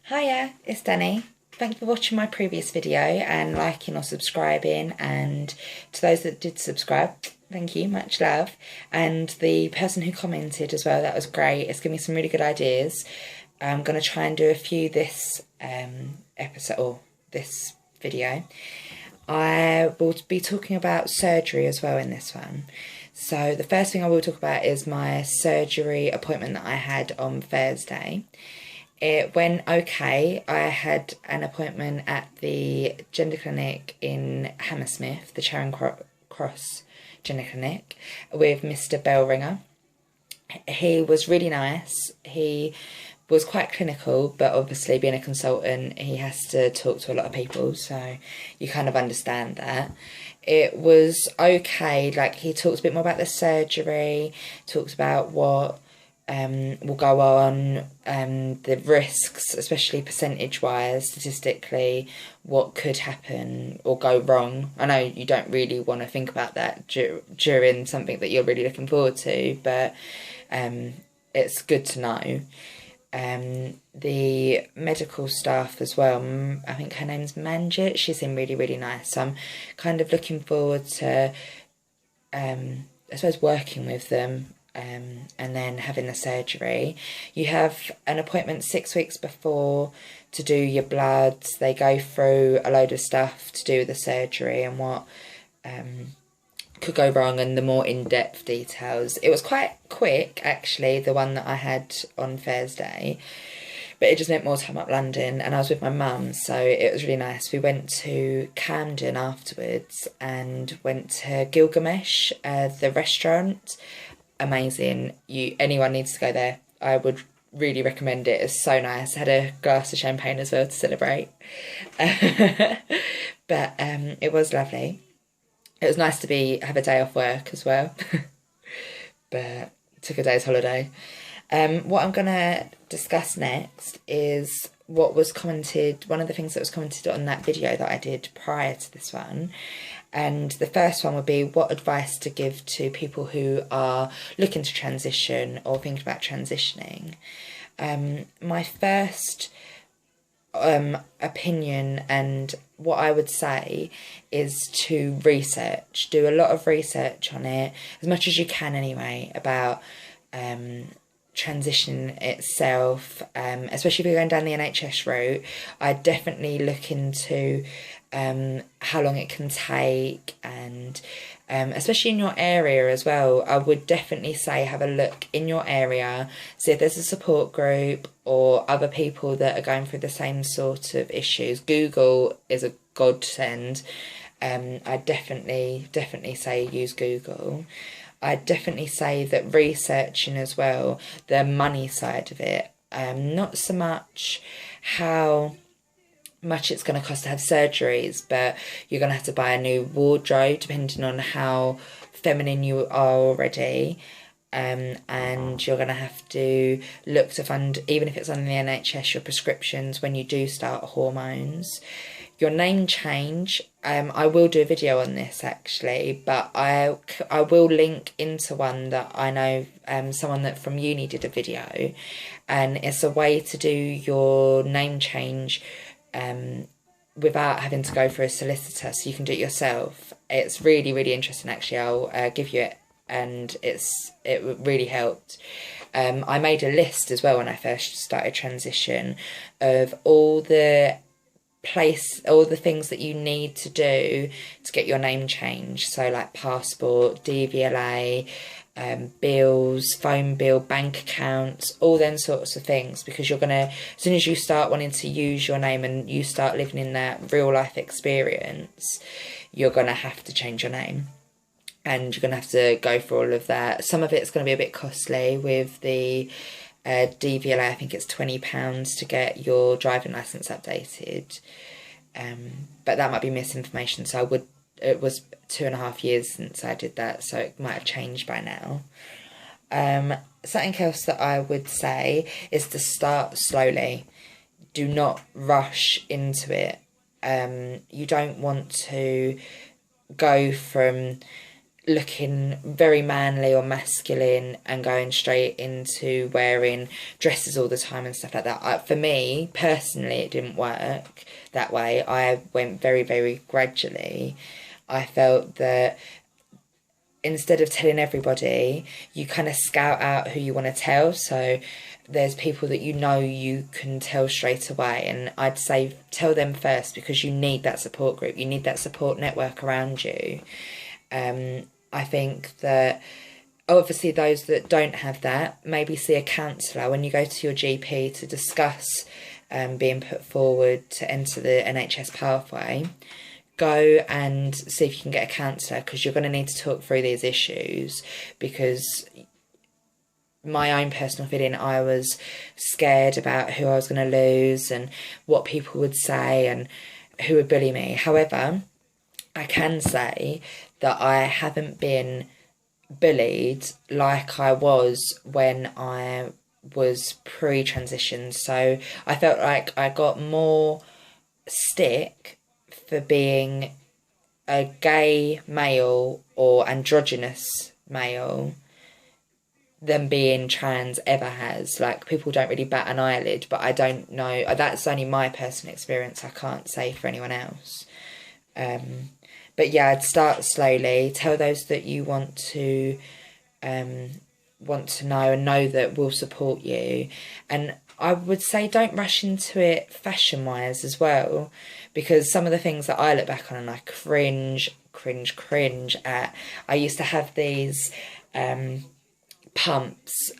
Hiya, it's Danny. Thank you for watching my previous video and liking or subscribing, and to those that did subscribe, thank you, much love. And the person who commented as well, that was great. It's given me some really good ideas. I'm going to try and do a few this episode or this video. I will be talking about surgery as well in this one. So the first thing I will talk about is my surgery appointment that I had on Thursday. It went okay. I had an appointment at the gender clinic in Hammersmith, the Charing Cross Gender Clinic, with Mr. Bellringer. He was really nice. He was quite clinical, but obviously being a consultant, he has to talk to a lot of people, so you kind of understand that. It was okay. Like, he talked a bit more about the surgery, talked about what will go on, the risks, especially percentage-wise, statistically, what could happen or go wrong. I know you don't really want to think about that during something that you're really looking forward to, but it's good to know. The medical staff as well, I think her name's Manjit, she seemed really, really nice. So I'm kind of looking forward to, I suppose, working with them. And then having the surgery. You have an appointment 6 weeks before to do your bloods. They go through a load of stuff to do with the surgery and what could go wrong and the more in-depth details. It was quite quick, actually, the one that I had on Thursday, but it just meant more time up London, and I was with my mum, so it was really nice. We went to Camden afterwards and went to Gilgamesh, the restaurant. Amazing. Anyone needs to go there. I would really recommend it. It's so nice. I had a glass of champagne as well to celebrate. But it was lovely. It was nice to have a day off work as well. But took a day's holiday. What I'm going to discuss next is what was commented, one of the things that was commented on that video that I did prior to this one. And the first one would be what advice to give to people who are looking to transition or thinking about transitioning. My first opinion and what I would say is to research. Do a lot of research on it, as much as you can anyway, about transition itself, especially if you're going down the NHS route. I'd definitely look into how long it can take, and especially in your area as well. I would definitely say have a look in your area, see if there's a support group or other people that are going through the same sort of issues. Google is a godsend. I definitely say use Google. I'd definitely say that researching as well, the money side of it, not so much how much it's going to cost to have surgeries, but you're going to have to buy a new wardrobe depending on how feminine you are already, and you're going to have to look to fund, even if it's on the NHS, your prescriptions when you do start hormones. Your name change, I will do a video on this actually, but I will link into one that I know, someone that from uni did a video, and it's a way to do your name change without having to go for a solicitor, so you can do it yourself. It's really, really interesting actually. I'll give you it, and it really helped. I made a list as well when I first started transition of all the things that you need to do to get your name changed, so like passport, DVLA, bills, phone bill, bank accounts, all them sorts of things, because you're gonna, as soon as you start wanting to use your name and you start living in that real life experience, you're gonna have to change your name, and you're gonna have to go for all of that. Some of it's gonna be a bit costly with the DVLA. I think it's £20 to get your driving licence updated, but that might be misinformation, so it was 2.5 years since I did that, so it might have changed by now. Something else that I would say is to start slowly. Do not rush into it. You don't want to go from looking very manly or masculine and going straight into wearing dresses all the time and stuff like that. For me, personally, it didn't work that way. I went very, very gradually. I felt that instead of telling everybody, you kind of scout out who you want to tell. So there's people that you can tell straight away, and I'd say tell them first, because you need that support group. You need that support network around you. I think that obviously those that don't have that, maybe see a counsellor when you go to your GP to discuss being put forward to enter the NHS pathway. Go and see if you can get a counsellor, because you're going to need to talk through these issues. Because my own personal feeling, I was scared about who I was going to lose and what people would say and who would bully me. However, I can say that I haven't been bullied like I was when I was pre-transition. So I felt like I got more stick for being a gay male or androgynous male than being trans ever has. Like, people don't really bat an eyelid, but I don't know. That's only my personal experience. I can't say for anyone else. But yeah, I'd start slowly. Tell those that you want to know and know that will support you. And I would say don't rush into it fashion-wise as well, because some of the things that I look back on and I cringe at. I used to have these pumps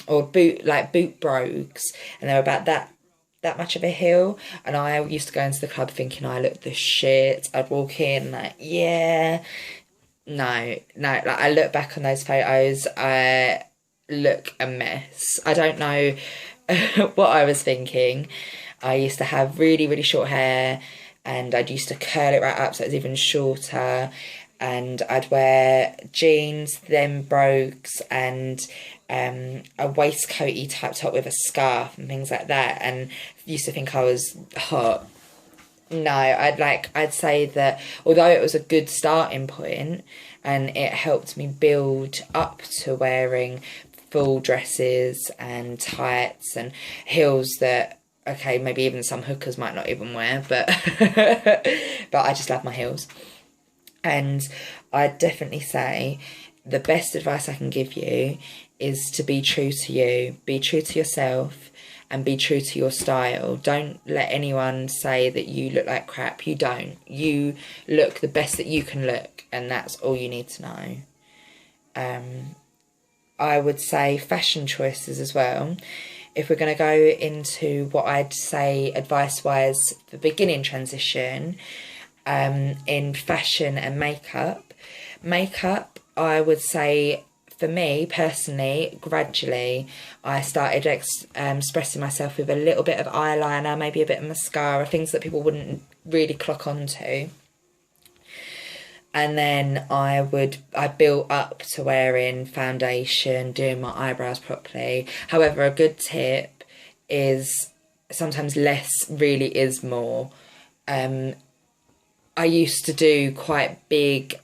or boot brogues, and they were about that much of a heel, and I used to go into the club thinking I looked the shit. I'd walk in like, yeah, no, like, I look back on those photos, I look a mess. I don't know what I was thinking. I used to have really, really short hair, and I'd used to curl it right up so it was even shorter, and I'd wear jeans, then brogues, and a waistcoaty type top with a scarf and things like that, and used to think I was hot. No, I'd say that although it was a good starting point and it helped me build up to wearing full dresses and tights and heels that, okay, maybe even some hookers might not even wear, but but I just love my heels. And I'd definitely say the best advice I can give you is to be true to you, be true to yourself, and be true to your style. Don't let anyone say that you look like crap. You don't. You look the best that you can look, and that's all you need to know. I would say fashion choices as well. If we're going to go into what I'd say advice-wise for beginning transition, in fashion and makeup, I would say, for me personally, gradually I started expressing myself with a little bit of eyeliner, maybe a bit of mascara, things that people wouldn't really clock onto. And then I built up to wearing foundation, doing my eyebrows properly. However, a good tip is sometimes less really is more. I used to do quite big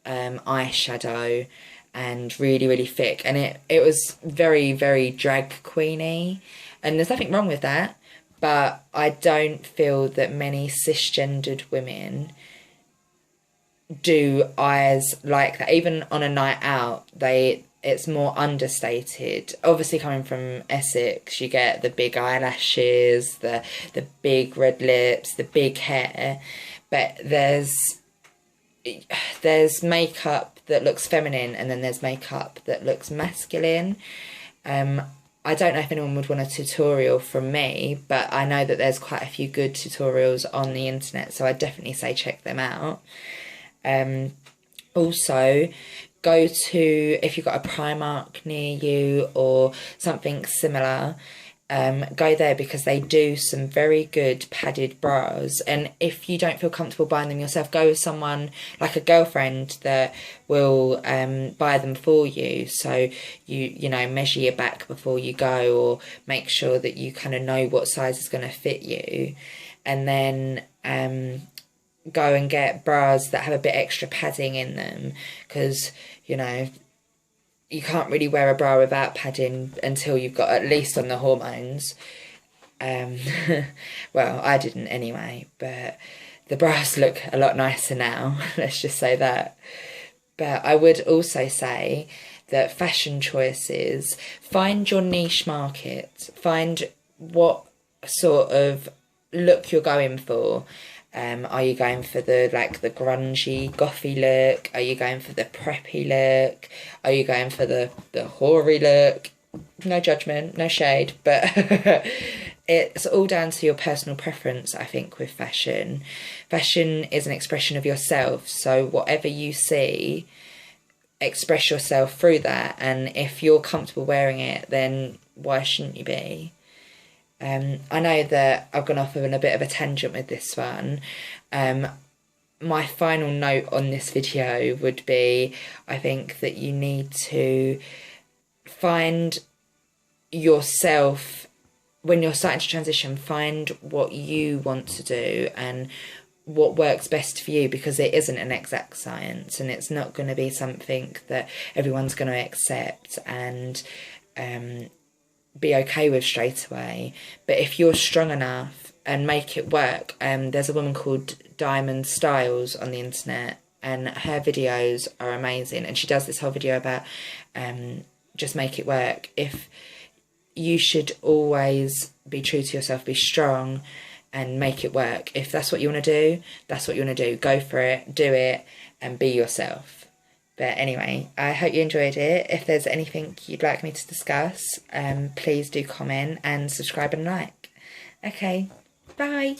eyeshadow and really, really thick, and it was very, very drag queeny, and there's nothing wrong with that, but I don't feel that many cisgendered women do eyes like that. Even on a night out, it's more understated. Obviously, coming from Essex, you get the big eyelashes, the big red lips, the big hair, but there's makeup that looks feminine, and then there's makeup that looks masculine. I don't know if anyone would want a tutorial from me, but I know that there's quite a few good tutorials on the internet, so I definitely say check them out. Also, go to, if you've got a Primark near you or something similar, go there, because they do some very good padded bras. And if you don't feel comfortable buying them yourself, go with someone like a girlfriend that will buy them for you. So you measure your back before you go, or make sure that you kind of know what size is going to fit you. And then go and get bras that have a bit extra padding in them, because, you know, you can't really wear a bra without padding until you've got at least on the hormones. Well, I didn't anyway, but the bras look a lot nicer now, let's just say that. But I would also say that fashion choices, find your niche market, find what sort of look you're going for. Are you going for the grungy, gothy look? Are you going for the preppy look? Are you going for the hoary look? No judgment, no shade, but it's all down to your personal preference, I think, with fashion. Fashion is an expression of yourself, so whatever you see, express yourself through that, and if you're comfortable wearing it, then why shouldn't you be? I know that I've gone off on a bit of a tangent with this one. My final note on this video would be, I think that you need to find yourself, when you're starting to transition, find what you want to do and what works best for you, because it isn't an exact science, and it's not going to be something that everyone's going to accept and be okay with straight away. But if you're strong enough and make it work, there's a woman called Diamond Styles on the internet, and her videos are amazing, and she does this whole video about just make it work. If you should always be true to yourself, be strong and make it work. If that's what you want to do, that's what you want to do. Go for it, do it, and be yourself. But anyway, I hope you enjoyed it. If there's anything you'd like me to discuss, please do comment and subscribe and like. Okay, bye.